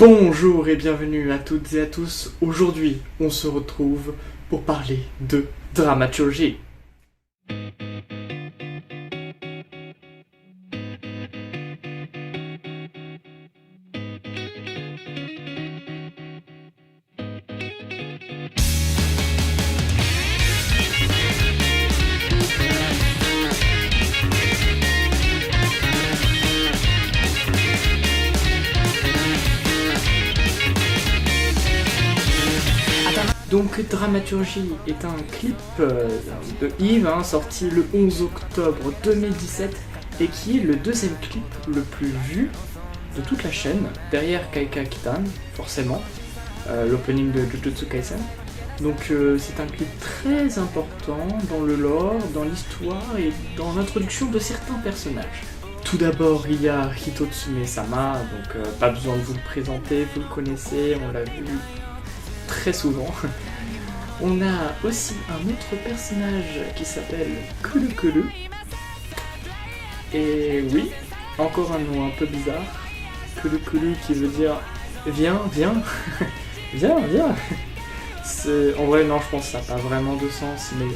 Bonjour et bienvenue à toutes et à tous. Aujourd'hui, on se retrouve pour parler de dramaturgie. Donc Dramaturgie est un clip de Yves, sorti le 11 octobre 2017 et qui est le deuxième clip le plus vu de toute la chaîne, derrière Kaika Kitan, forcément, l'opening de Jujutsu Kaisen. Donc c'est un clip très important dans le lore, dans l'histoire et dans l'introduction de certains personnages. Tout d'abord, il y a Hitotsume-sama, donc pas besoin de vous le présenter, vous le connaissez, on l'a vu très souvent. On a aussi un autre personnage qui s'appelle Kulu. Et oui, encore un nom un peu bizarre. Kulu qui veut dire viens, viens, viens. En vrai, non, je pense que ça n'a pas vraiment de sens, mais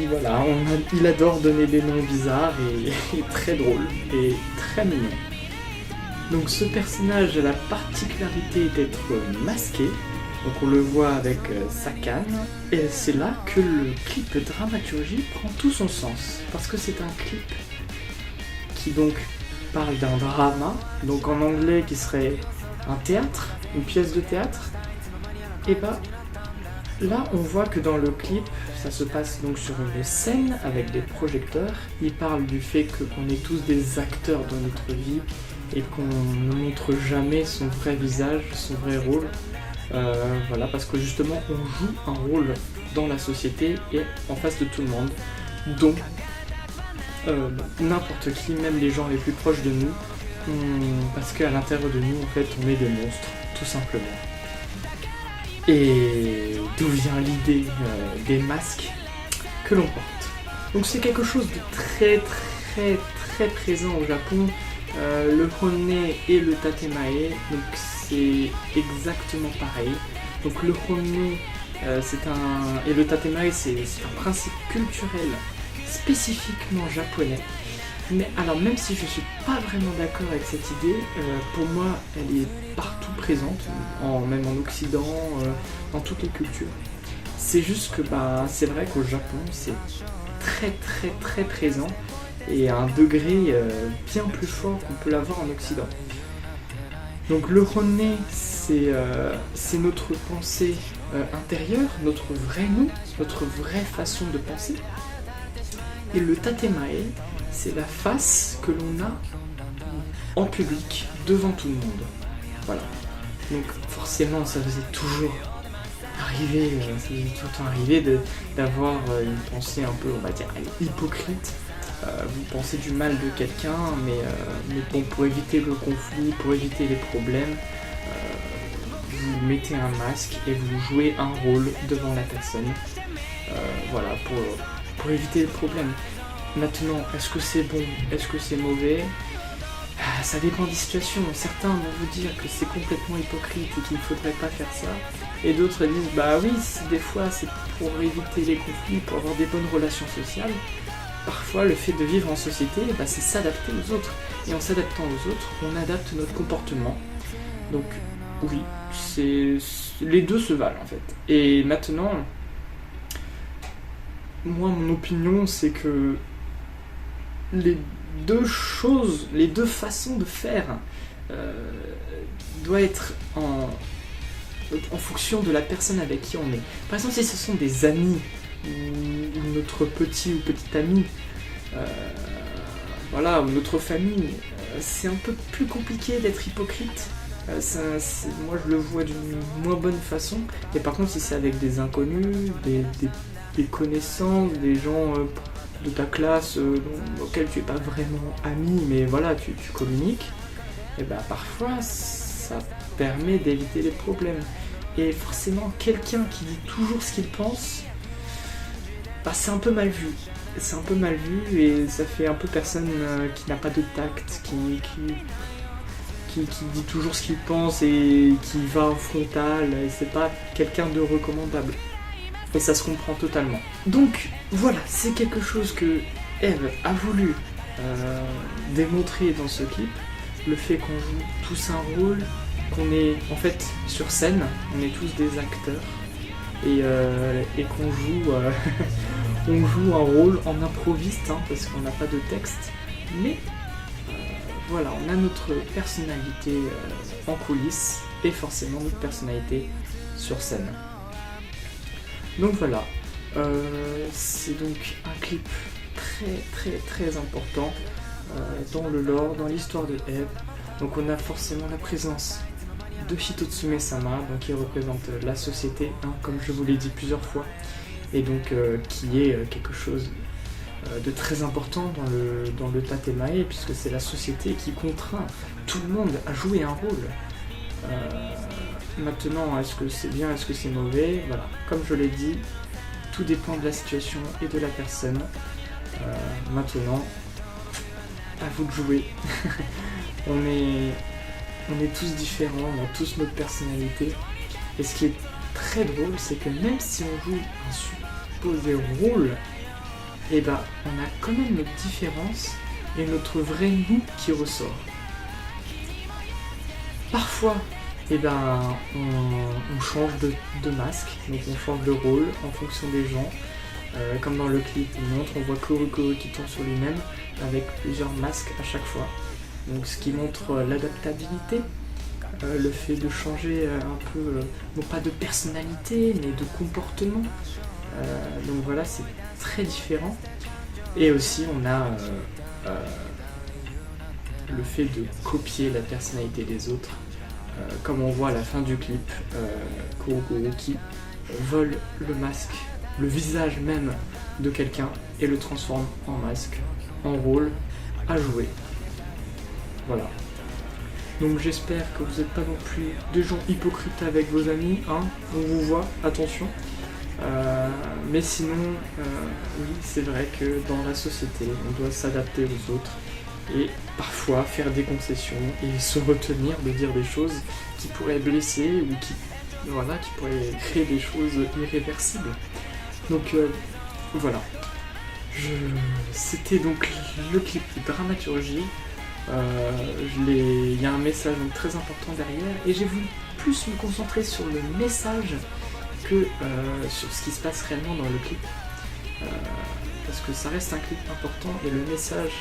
voilà, il adore donner des noms bizarres et très drôle et très mignon. Donc ce personnage a la particularité d'être masqué, donc on le voit avec sa canne, et c'est là que le clip Dramaturgie prend tout son sens, parce que c'est un clip qui donc parle d'un drama, donc en anglais qui serait un théâtre, une pièce de théâtre, et bah là on voit que dans le clip, ça se passe donc sur une scène avec des projecteurs, il parle du fait qu'on est tous des acteurs dans notre vie, et qu'on ne montre jamais son vrai visage, son vrai rôle. Voilà, parce que justement on joue un rôle dans la société et en face de tout le monde, dont n'importe qui, même les gens les plus proches de nous, parce qu'à l'intérieur de nous en fait on est des monstres, tout simplement. Et d'où vient l'idée des masques que l'on porte. Donc c'est quelque chose de très présent au Japon. Le Honne et le Tatemae, donc c'est exactement pareil. Donc le Honne et le Tatemae c'est un principe culturel spécifiquement japonais. Mais alors même si je suis pas vraiment d'accord avec cette idée, pour moi elle est partout présente, même en Occident, dans toutes les cultures. C'est juste que c'est vrai qu'au Japon c'est très présent. Et à un degré bien plus fort qu'on peut l'avoir en Occident. Donc le Honne, c'est notre pensée intérieure, notre vrai nous, notre vraie façon de penser. Et le Tatemae, c'est la face que l'on a en public, devant tout le monde. Voilà. Donc forcément, ça faisait toujours arriver d'avoir une pensée un peu, on va dire, hypocrite. Vous pensez du mal de quelqu'un, mais bon, pour éviter le conflit, pour éviter les problèmes, vous mettez un masque et vous jouez un rôle devant la personne, voilà, pour éviter les problèmes. Maintenant, est-ce que c'est bon, est-ce que c'est mauvais ? Ça dépend des situations. Certains vont vous dire que c'est complètement hypocrite et qu'il ne faudrait pas faire ça, et d'autres disent oui, des fois c'est pour éviter les conflits, pour avoir des bonnes relations sociales. Parfois, le fait de vivre en société, c'est s'adapter aux autres. Et en s'adaptant aux autres, on adapte notre comportement. Donc, oui, les deux se valent en fait. Et maintenant, moi, mon opinion, c'est que les deux façons de faire doivent être en fonction de la personne avec qui on est. Par exemple, si ce sont des amis, ou notre petit ou petite ami, voilà, ou notre famille, c'est un peu plus compliqué d'être hypocrite. Moi je le vois d'une moins bonne façon. Et par contre, si c'est avec des inconnus, des connaissances, des gens de ta classe auxquels tu n'es pas vraiment ami, mais voilà, tu communiques, et parfois ça permet d'éviter les problèmes. Et forcément, quelqu'un qui dit toujours ce qu'il pense, c'est un peu mal vu. C'est un peu mal vu et ça fait un peu personne qui n'a pas de tact, qui dit toujours ce qu'il pense et qui va en frontal, et c'est pas quelqu'un de recommandable. Et ça se comprend totalement. Donc voilà, c'est quelque chose que Eve a voulu démontrer dans ce clip. Le fait qu'on joue tous un rôle, qu'on est en fait sur scène, on est tous des acteurs et qu'on joue, on joue un rôle en improviste parce qu'on n'a pas de texte, mais voilà, on a notre personnalité en coulisses et forcément notre personnalité sur scène. Donc voilà, c'est donc un clip très important dans le lore, dans l'histoire de Eve. Donc on a forcément la présence de Hitotsume-sama, donc qui représente la société, comme je vous l'ai dit plusieurs fois, et donc qui est quelque chose de très important dans le tatemae, puisque c'est la société qui contraint tout le monde à jouer un rôle. Maintenant, est-ce que c'est bien, est-ce que c'est mauvais? Voilà, comme je l'ai dit, tout dépend de la situation et de la personne. Maintenant, à vous de jouer. on est tous différents, on a tous notre personnalité. Et ce qui est très drôle, c'est que même si on joue un supposé rôle, et ben on a quand même notre différence et notre vrai nous qui ressort. Parfois, et ben on change de masque, donc on change de rôle en fonction des gens. Comme dans le clip il montre, on voit Kuroko qui tombe sur lui-même avec plusieurs masques à chaque fois. Donc ce qui montre l'adaptabilité, le fait de changer un peu, non pas de personnalité, mais de comportement. Donc voilà, c'est très différent. Et aussi on a le fait de copier la personnalité des autres. Comme on voit à la fin du clip, Kuroko qui vole le masque, le visage même de quelqu'un et le transforme en masque, en rôle à jouer. Voilà. Donc j'espère que vous n'êtes pas non plus des gens hypocrites avec vos amis, on vous voit, attention. Mais sinon, oui, c'est vrai que dans la société, on doit s'adapter aux autres et parfois faire des concessions et se retenir de dire des choses qui pourraient blesser ou qui pourraient créer des choses irréversibles. Donc voilà. C'était donc le clip de dramaturgie. Il y a un message donc très important derrière et j'ai voulu plus me concentrer sur le message que sur ce qui se passe réellement dans le clip. Parce que ça reste un clip important et le message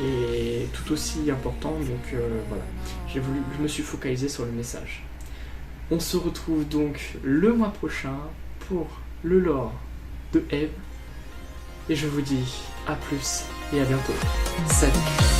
est tout aussi important, donc voilà. Je me suis focalisé sur le message. On se retrouve donc le mois prochain pour le lore de Eve. Et je vous dis à plus et à bientôt. Salut!